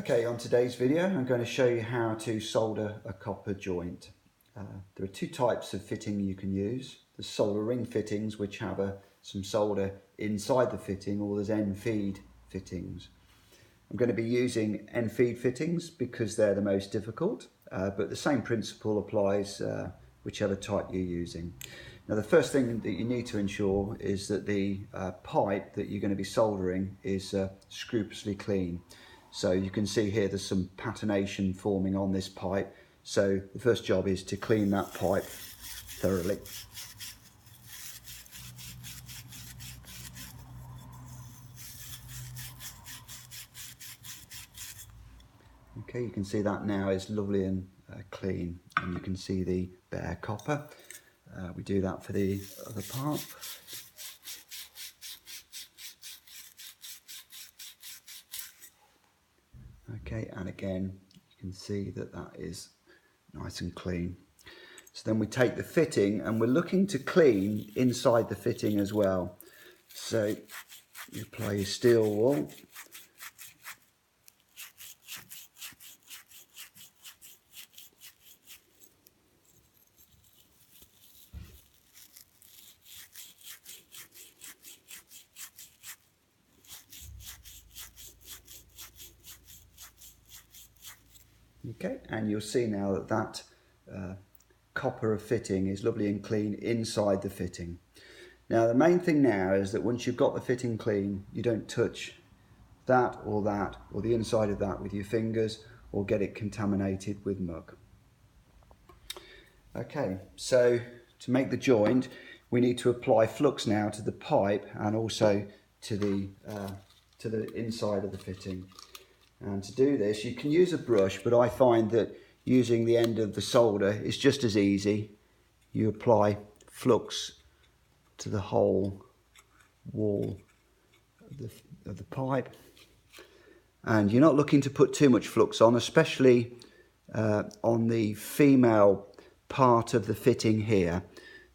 Okay, on today's video I'm going to show you how to solder a copper joint. There are two types of fitting you can use. There's soldering fittings which have some solder inside the fitting, or there's end feed fittings. I'm going to be using end feed fittings because they're the most difficult, but the same principle applies whichever type you're using. Now the first thing that you need to ensure is that the pipe that you're going to be soldering is scrupulously clean. So you can see here there's some patination forming on this pipe. So the first job is to clean that pipe thoroughly. Okay, you can see that now is lovely and clean, and you can see the bare copper. We do that for the other part. Okay, and again you can see that that is nice and clean. So then we take the fitting and we're looking to clean inside the fitting as well. So you apply your steel wool. Okay, and you'll see now that that copper fitting is lovely and clean inside the fitting. Now the main thing now is that once you've got the fitting clean, you don't touch that or the inside of that with your fingers or get it contaminated with muck. Okay, so to make the joint we need to apply flux now to the pipe and also to the inside of the fitting. And to do this you can use a brush, but I find that using the end of the solder is just as easy. You apply flux to the whole wall of the pipe, and you're not looking to put too much flux on, especially on the female part of the fitting here.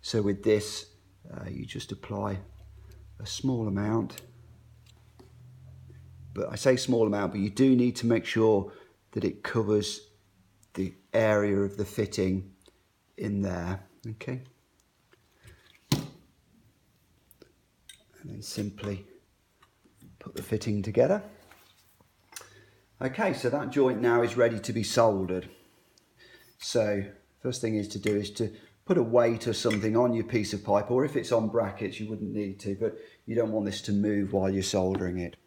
So with this you just apply a small amount. But I say small amount, but you do need to make sure that it covers the area of the fitting in there, okay? And then simply put the fitting together. Okay, so that joint now is ready to be soldered. So first thing is to put a weight or something on your piece of pipe, or if it's on brackets you wouldn't need to, but you don't want this to move while you're soldering it.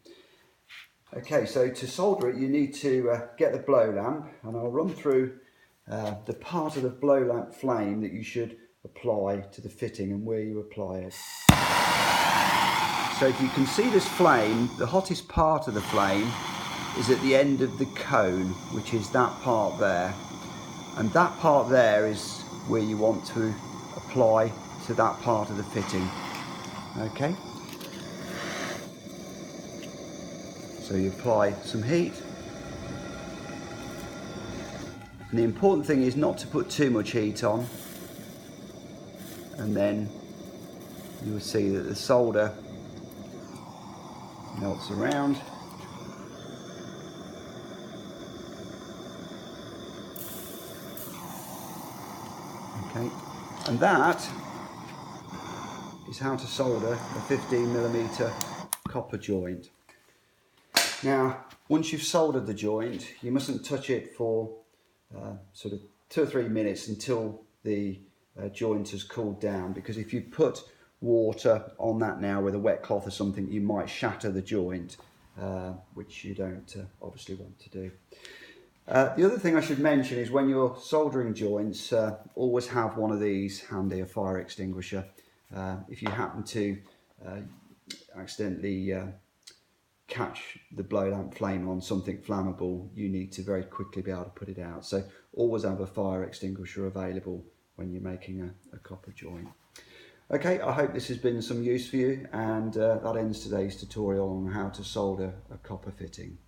Okay, so to solder it you need to get the blow lamp, and I'll run through the part of the blow lamp flame that you should apply to the fitting and where you apply it. So if you can see this flame, the hottest part of the flame is at the end of the cone, which is that part there, and that part there is where you want to apply to that part of the fitting. Okay. So you apply some heat, and the important thing is not to put too much heat on, and then you will see that the solder melts around. Okay, and that is how to solder a 15mm copper joint. Now, once you've soldered the joint, you mustn't touch it for sort of 2 or 3 minutes until the joint has cooled down, because if you put water on that now with a wet cloth or something, you might shatter the joint, which you don't obviously want to do. The other thing I should mention is when you're soldering joints, always have one of these handy, a fire extinguisher. If you happen to accidentally catch the blow lamp flame on something flammable, you need to very quickly be able to put it out. So always have a fire extinguisher available when you're making a copper joint. Okay, I hope this has been some use for you, and that ends today's tutorial on how to solder a copper fitting.